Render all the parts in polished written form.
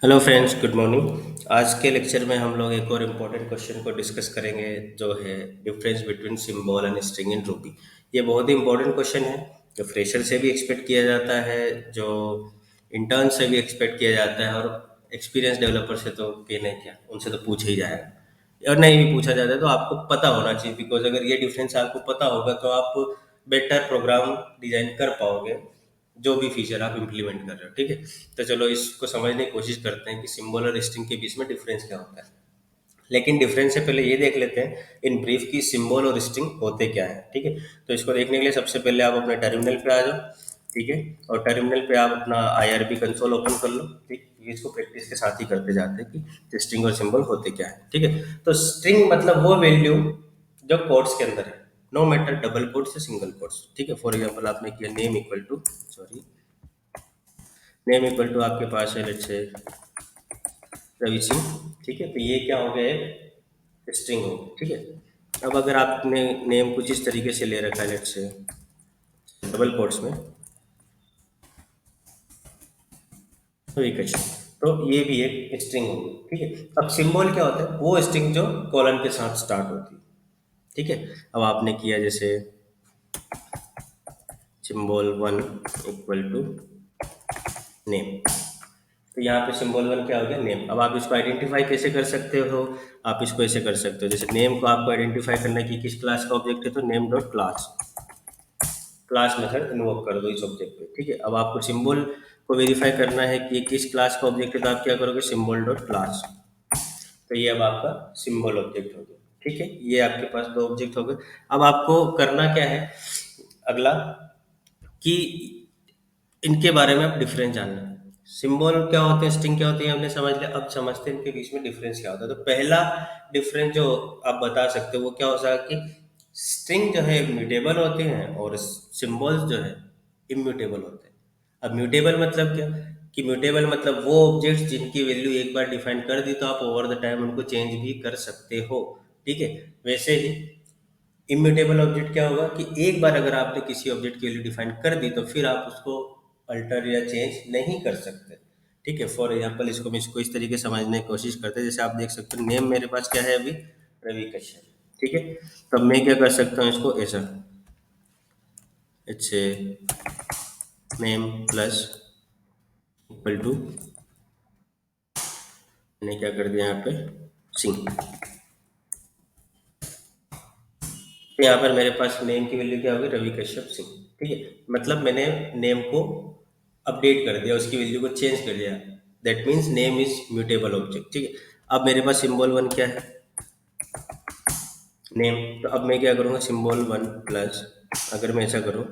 Hello friends, good morning. आज के lecture में हम लोग एक और इम्पोर्टेंट क्वेश्चन को डिस्कस करेंगे, जो है difference between symbol and string in Ruby. ये बहुत ही इम्पोर्टेंट क्वेश्चन है, जो फ्रेशर से भी एक्सपेक्ट किया जाता है, जो इंटर्न से भी एक्सपेक्ट किया जाता है, और एक्सपीरियंस डेवलपर से तो कहने क्या, उनसे तो पूछा ही जाएगा। और नहीं भी पूछा जाता है तो आपको पता होना चाहिए, बिकॉज अगर ये डिफरेंस आपको पता होगा तो आप बेटर प्रोग्राम डिजाइन कर पाओगे, जो भी फीचर आप इम्प्लीमेंट कर रहे हो। ठीक है, तो चलो इसको समझने की कोशिश करते हैं कि सिंबल और स्ट्रिंग के बीच में डिफरेंस क्या होता है। लेकिन डिफरेंस से पहले ये देख लेते हैं इन ब्रीफ की सिंबल और स्ट्रिंग होते क्या है। ठीक है, तो इसको देखने के लिए सबसे पहले आप अपने टर्मिनल पे आ जाओ। ठीक है, और टर्मिनल पे आप अपना आईआरबी कंसोल ओपन कर लो। ठीक, ये इसको प्रैक्टिस के साथ ही करते जाते हैं कि स्ट्रिंग और सिंबल होते क्या है। ठीक है, तो स्ट्रिंग मतलब वो वैल्यू जो कोट्स के अंदर है, नो मैटर डबल कोट्स या सिंगल कोट्स। ठीक है, फॉर एग्जाम्पल आपने किया name equal to, sorry, name equal to आपके पास है लेट्स से रवि सिंह। ठीक है, तो ये क्या हो गया, एक स्ट्रिंग हो गई। ठीक है, अब अगर आपने नेम कुछ इस तरीके से ले रखा है लेट्स से डबल कोट्स में रवि कश्यप, तो ये भी एक स्ट्रिंग होगी। ठीक है, अब सिंबल क्या होता है, वो स्ट्रिंग जो कॉलन के साथ स्टार्ट होती है। ठीक है, अब आपने किया जैसे symbol one equal to name, तो यहाँ पे सिंबल वन क्या हो गया, नेम। अब आप इसको आइडेंटिफाई कैसे कर सकते हो, आप इसको ऐसे कर सकते हो, जैसे नेम को आपको आइडेंटिफाई करना है कि किस क्लास का ऑब्जेक्ट है, तो name dot class, class method invoke कर दो इस ऑब्जेक्ट पे। ठीक है, अब आपको सिंबल को वेरीफाई करना है कि ये किस क्लास का ऑब्जेक्ट है, तो आप क्या करोगे, सिंबल डॉट क्लास। तो ये अब आपका सिंबल ऑब्जेक्ट हो गया। ठीक है, ये आपके पास दो ऑब्जेक्ट हो गए। अब आपको करना क्या है अगला, कि इनके बारे में आप डिफरेंस जानना है। सिंबल क्या होते हैं, स्ट्रिंग क्या होती है, हमने समझ लिया। अब समझते हैं इनके बीच में डिफरेंस क्या होता है। तो पहला डिफरेंस जो आप बता सकते हो वो क्या हो सकता है, कि स्ट्रिंग जो है म्यूटेबल होते हैं और सिंबल्स जो है इम्यूटेबल होते हैं। अब म्यूटेबल मतलब क्या, कि म्यूटेबल मतलब वो ऑब्जेक्ट्स जिनकी वैल्यू एक बार डिफाइन कर दी तो आप ओवर द टाइम उनको चेंज भी कर सकते हो। ठीक है, वैसे ही इम्यूटेबल ऑब्जेक्ट क्या होगा, कि एक बार अगर आपने किसी ऑब्जेक्ट की वैल्यू डिफाइन कर दी तो फिर आप उसको अल्टर या चेंज नहीं कर सकते। ठीक है, फॉर एग्जांपल इसको इस तरीके से समझने की कोशिश करते हैं, जैसे आप देख सकते हो नेम मेरे पास क्या है अभी, रवि कश्यप। ठीक है, तो अब मैं क्या कर सकता हूँ, इसको ऐसा अच्छे नेम प्लस इक्वल टू, मैंने क्या कर दिया यहाँ पे सिंह। तो यहाँ पर मेरे पास नेम की वैल्यू क्या होगी, रवि कश्यप सिंह। ठीक है, मतलब मैंने नेम को अपडेट कर दिया, उसकी वैल्यू को चेंज कर दिया। That means name is mutable object. ठीक है, अब मेरे पास सिंबल वन क्या है, नेम। तो अब मैं क्या करूँगा, सिंबल वन प्लस, अगर मैं ऐसा करूँ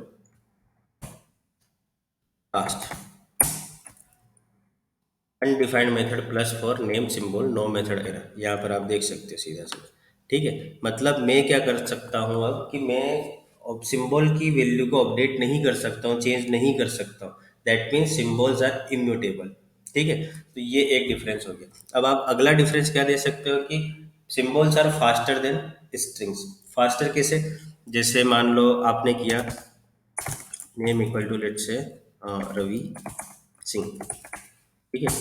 last undefined method plus for name symbol no method error, यहाँ पर आप देख सकते हैं सीधा सीधा। ठीक है, मतलब मैं क्या कर सकता हूँ अब, कि मैं सिंबल की वैल्यू को अपडेट नहीं कर सकता हूँ, चेंज नहीं कर सकता हूँ। That means symbols are immutable. ठीक है, तो ये एक डिफरेंस हो गया। अब आप अगला डिफरेंस क्या दे सकते हो, कि symbols are faster than strings. Faster कैसे, जैसे मान लो आपने किया नेम इक्वल टू लेट से रवि सिंह। ठीक है,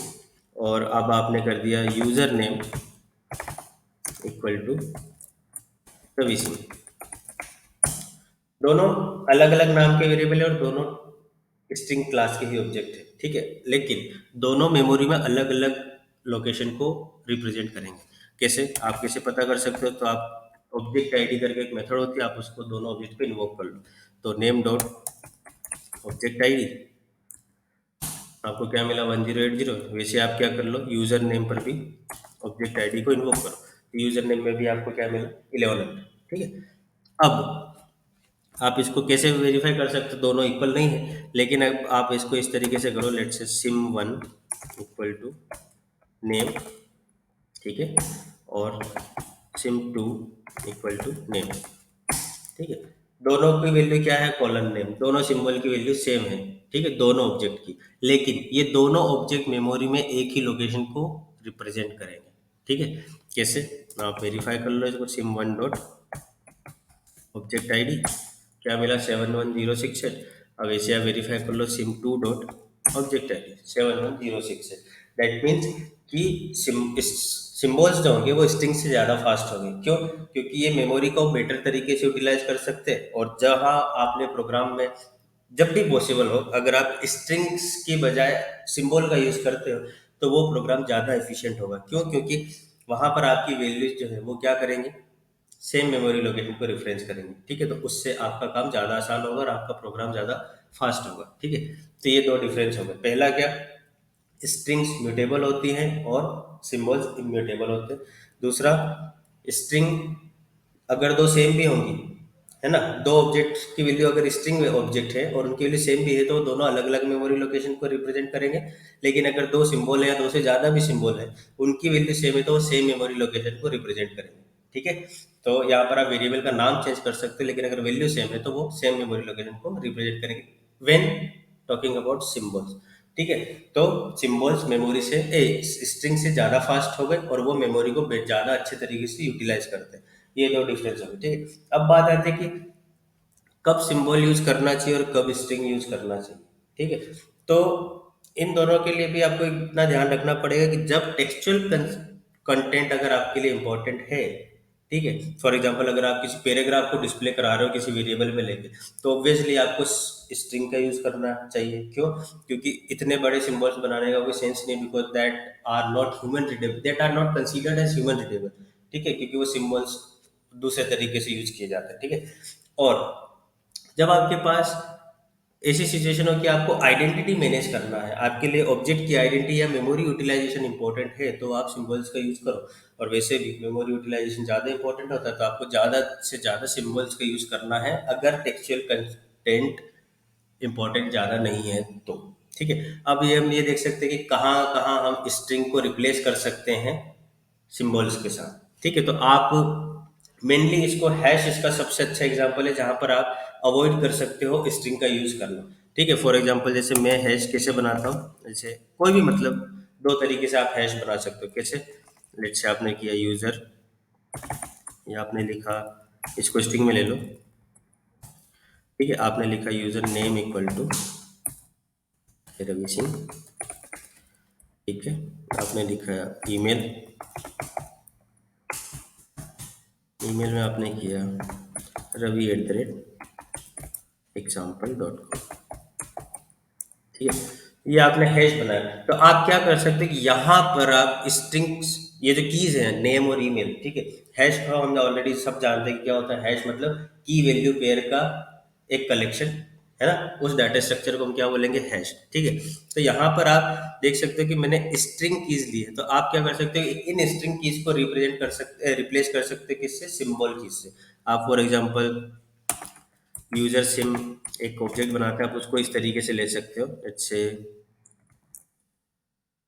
और अब आपने कर दिया user name equal to Ravi Singh. दोनों अलग अलग नाम के वेरिएबल है और दोनों स्ट्रिंग क्लास के ही ऑब्जेक्ट है। ठीक है, लेकिन दोनों मेमोरी में अलग अलग लोकेशन को रिप्रेजेंट करेंगे। कैसे, आप कैसे पता कर सकते हो, तो आप ऑब्जेक्ट आईडी करके एक मेथड होती है, आप उसको दोनों ऑब्जेक्ट पे इन्वोक कर लो। तो नेम डॉट ऑब्जेक्ट आईडी, आपको क्या मिला 1080। वैसे आप क्या कर लो, यूजर नेम पर भी ऑब्जेक्ट आईडी को इन्वोक करो, यूजर नेम में भी आपको क्या मिला 1100। ठीक है, अब आप इसको कैसे वेरीफाई कर सकते हो, दोनों इक्वल नहीं है, लेकिन अब आप इसको इस तरीके से करो, let say sym one equal to name. ठीक है, और sym two equal to name. ठीक है, दोनों की वैल्यू क्या है, कॉलन नेम, दोनों सिंबल की वैल्यू सेम है। ठीक है, दोनों ऑब्जेक्ट की, लेकिन ये दोनों ऑब्जेक्ट मेमोरी में एक ही लोकेशन को रिप्रेजेंट करेंगे। ठीक है, कैसे, आप वेरीफाई कर लो इसको, sim one dot object ID क्या मिला 71068। अब ऐसे आप वेरीफाई कर लो sim two dot object ID 71068। That means कि सिम्बॉल्स जो होंगे वो स्ट्रिंग से ज़्यादा फास्ट होंगे। क्यों? क्योंकि ये मेमोरी को बेटर तरीके से यूटिलाइज कर सकते हैं, और जहाँ आपने प्रोग्राम में जब भी पॉसिबल हो, अगर आप स्ट्रिंग्स की बजाय सिंबल का यूज़ करते हो तो वो प्रोग्राम ज़्यादा एफिशिएंट होगा। क्यों? क्योंकि वहाँ पर आपकी वैल्यूज जो है वो क्या करेंगे, सेम मेमोरी लोकेशन को रेफरेंस करेंगे। ठीक है, तो उससे आपका काम ज़्यादा आसान होगा और आपका प्रोग्राम ज़्यादा फास्ट होगा। ठीक है, तो ये दो डिफरेंस हो गए। पहला क्या, स्ट्रिंग्स म्यूटेबल होती हैं और सिंबल्स इम्यूटेबल होते हैं। दूसरा, स्ट्रिंग अगर दो सेम भी होंगी, है ना, दो ऑब्जेक्ट की वैल्यू अगर स्ट्रिंग में ऑब्जेक्ट है और उनकी वैल्यू सेम भी है तो दोनों अलग अलग मेमोरी लोकेशन को रिप्रेजेंट करेंगे। लेकिन अगर दो सिंबल है या दो से ज़्यादा भी सिंबल है, उनकी वैल्यू सेम है तो वो सेम मेमोरी लोकेशन को रिप्रेजेंट करेंगे। ठीक है, तो यहाँ पर आप वेरिएबल का नाम चेंज कर सकते हो, लेकिन अगर वैल्यू सेम है तो वो सेम मेमोरी लोकेशन को रिप्रेजेंट करेंगे व्हेन टॉकिंग अबाउट सिंबल्स। ठीक है, तो सिंबल्स मेमोरी से स्ट्रिंग से ज़्यादा फास्ट हो गए और वो मेमोरी को ज़्यादा अच्छे तरीके से यूटिलाइज करते हैं। ये दो डिफरेंस हो गए। ठीक है, अब बात आती है कि कब सिंबल यूज करना चाहिए और कब स्ट्रिंग यूज करना चाहिए। ठीक है, तो इन दोनों के लिए भी आपको इतना ध्यान रखना पड़ेगा कि जब टेक्सचुअल कंटेंट अगर आपके लिए इंपॉर्टेंट है, ठीक है, फॉर एग्जांपल अगर आप किसी पैराग्राफ को डिस्प्ले करा रहे हो किसी वेरिएबल में लेके, तो ऑब्वियसली आपको स्ट्रिंग का यूज करना चाहिए। क्यों? क्योंकि इतने बड़े सिंबल्स बनाने का कोई सेंस नहीं, because that are not human readable, that are not considered as human readable. ठीक है, क्योंकि वो सिंबल्स दूसरे तरीके से यूज किए जाते हैं। ठीक है, और जब आपके पास ऐसी सिचुएशन हो कि आपको आइडेंटिटी मैनेज करना है, आपके लिए ऑब्जेक्ट की आइडेंटिटी या मेमोरी यूटिलाइजेशन इंपॉर्टेंट है, तो आप सिंबल्स का यूज करो। और वैसे भी मेमोरी यूटिलाइजेशन ज़्यादा इंपॉर्टेंट होता है तो आपको ज़्यादा से ज़्यादा सिंबल्स का यूज करना है, अगर टेक्सचुअल कंटेंट इंपॉर्टेंट ज़्यादा नहीं है तो। ठीक है, अब ये हम ये देख सकते हैं कि कहाँ कहाँ हम स्ट्रिंग को रिप्लेस कर सकते हैं सिंबल्स के साथ। ठीक है, तो आप मेनली इसको हैश इसका सबसे अच्छा एग्जांपल है जहां पर आप अवॉइड कर सकते हो स्ट्रिंग का यूज करना। ठीक है, फॉर एग्जांपल जैसे मैं हैश कैसे बनाता हूँ, जैसे कोई भी मतलब दो तरीके से आप हैश बना सकते हो। कैसे? लेट्स से आपने किया यूजर, या आपने लिखा, इसको स्ट्रिंग में ले लो। ठीक है, आपने लिखा user name equal to Ravi Singh. ठीक है, आपने लिखा ईमेल, ईमेल में आपने किया ravi@example.com। ठीक है, ये आपने हैश बनाया। तो आप क्या कर सकते हैं कि यहाँ पर आप स्ट्रिंग्स, ये जो कीज है नेम और ईमेल, ठीक है, हैश को हम ऑलरेडी सब जानते हैं कि क्या होता है हैश, मतलब की वैल्यू पेयर का एक कलेक्शन, है ना, उस डाटा स्ट्रक्चर को हम क्या बोलेंगे, हैश। ठीक है, तो यहाँ पर आप देख सकते हो कि मैंने स्ट्रिंग कीज ली है, तो आप क्या कर सकते हो, इन स्ट्रिंग कीज को रिप्रेजेंट कर सकते, रिप्लेस कर सकते हैं किससे, सिंबल कीज से। आप फॉर एग्जांपल यूजर सिम एक ऑब्जेक्ट बनाकर आप उसको इस तरीके से ले सकते हो, जैसे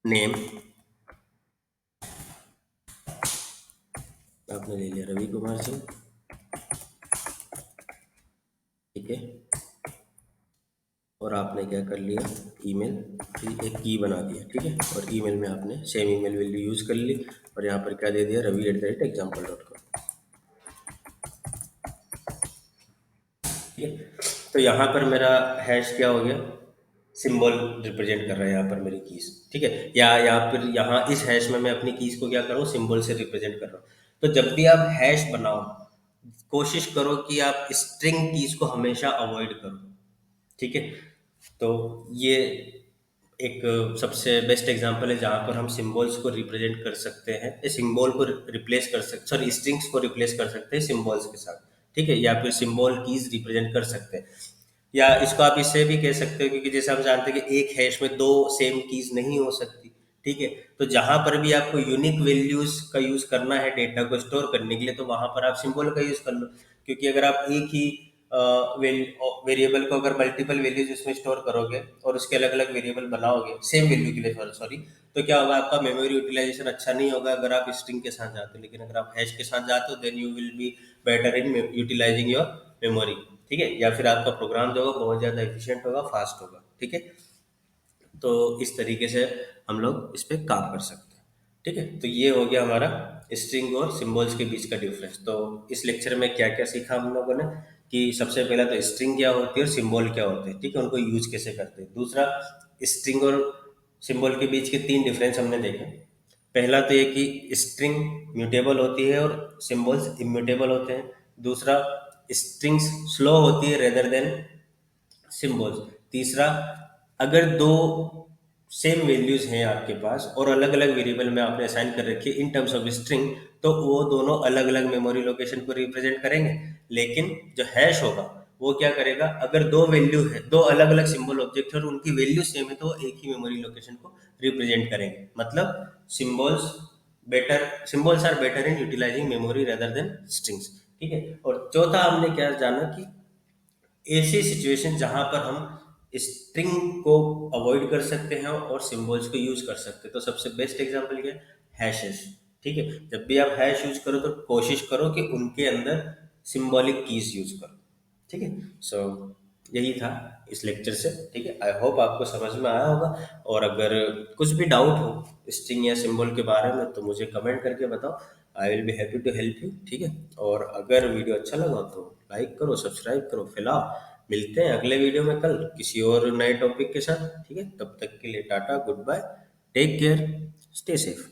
नेम आपने ले लिया रवि कुमार सिंह। ठीक है, और आपने क्या कर लिया, ईमेल, फिर एक की बना दिया। ठीक है, और ईमेल में आपने सेम ईमेल वैल्यू यूज़ कर ली और यहाँ पर क्या दे दिया, ravi@example.com। ठीक है, तो यहाँ पर मेरा हैश क्या हो गया, सिंबल रिप्रेजेंट कर रहा है यहाँ पर मेरी कीज। ठीक है, या यहाँ पर यहाँ इस हैश में मैं अपनी कीज को क्या कर रहा हूँ, सिंबल से रिप्रेजेंट कर रहा हूँ। तो जब भी आप हैश बनाओ, कोशिश करो कि आप स्ट्रिंग कीज को हमेशा अवॉइड करो। ठीक है, तो ये एक सबसे बेस्ट एग्जांपल है जहाँ पर हम सिंबल्स को रिप्रेजेंट कर सकते हैं, सिंबल को रिप्लेस कर सकते, सॉरी स्ट्रिंग्स को रिप्लेस कर सकते हैं सिंबल्स के साथ। ठीक है, या फिर सिंबल कीज रिप्रेजेंट कर सकते हैं, या इसको आप इससे भी कह सकते हो, क्योंकि जैसे हम जानते हैं कि एक हैश में दो सेम कीज नहीं हो सकती। ठीक है, तो जहां पर भी आपको यूनिक वैल्यूज का यूज करना है डेटा को स्टोर करने के लिए, तो वहां पर आप सिंबल का यूज कर लो। क्योंकि अगर आप एक ही वेरिएबल को अगर मल्टीपल वैल्यूज उसमें स्टोर करोगे और उसके अलग अलग वेरिएबल बनाओगे सेम वैल्यू के लिए, सॉरी, तो क्या होगा, आपका मेमोरी यूटिलाइजेशन अच्छा नहीं होगा अगर आप स्ट्रिंग के साथ जाते हो। लेकिन अगर आप हैश के साथ जाते हो then you will be better in utilizing your memory. ठीक है, या फिर आपका प्रोग्राम जो होगा बहुत ज़्यादा एफिशिएंट होगा, फास्ट होगा। ठीक है, तो इस तरीके से हम लोग इस पे काम कर सकते हैं। ठीक है, तो ये हो गया हमारा स्ट्रिंग और सिंबल्स के बीच का डिफरेंस। तो इस लेक्चर में क्या क्या सीखा हम लोगों ने, कि सबसे पहला तो स्ट्रिंग क्या होती है और सिंबल क्या होते हैं, ठीक है, उनको यूज कैसे करते हैं। दूसरा, स्ट्रिंग और सिंबल के बीच के तीन डिफरेंस हमने देखे। पहला तो ये कि स्ट्रिंग म्यूटेबल होती है और सिंबल्स इम्यूटेबल होते हैं। दूसरा, स्ट्रिंग्स स्लो होती है रेदर देन सिंबल्स। तीसरा, अगर दो सेम वैल्यूज हैं आपके पास और अलग अलग वेरिएबल में आपने असाइन कर रखी है इन टर्म्स ऑफ स्ट्रिंग, तो वो दोनों अलग अलग मेमोरी लोकेशन को रिप्रेजेंट करेंगे। लेकिन जो हैश होगा वो क्या करेगा, अगर दो वैल्यू है, दो अलग अलग सिंबल ऑब्जेक्ट है और उनकी वैल्यू सेम है, तो वो एक ही मेमोरी लोकेशन को रिप्रेजेंट करेंगे। मतलब symbols are better in utilizing memory rather than strings. ठीक है। और चौथा हमने क्या जाना कि ऐसी सिचुएशन जहां पर हम स्ट्रिंग को अवॉइड कर सकते हैं और सिंबल्स को यूज कर सकते हैं, तो सबसे बेस्ट एग्जांपल क्या है, हैशेस। ठीक है। जब भी आप हैश यूज करो तो कोशिश करो कि उनके अंदर सिंबॉलिक कीज यूज करो। ठीक है। सो यही था इस लेक्चर से। ठीक है। आई होप आपको समझ में आया होगा। और अगर कुछ भी डाउट हो स्ट्रिंग या सिंबल के बारे में तो मुझे कमेंट करके बताओ। I will be happy to help you. ठीक है। और अगर वीडियो अच्छा लगा तो लाइक करो, सब्सक्राइब करो। फिलहाल मिलते हैं अगले वीडियो में कल किसी और नए टॉपिक के साथ। ठीक है। तब तक के लिए tata, goodbye, take care, stay safe.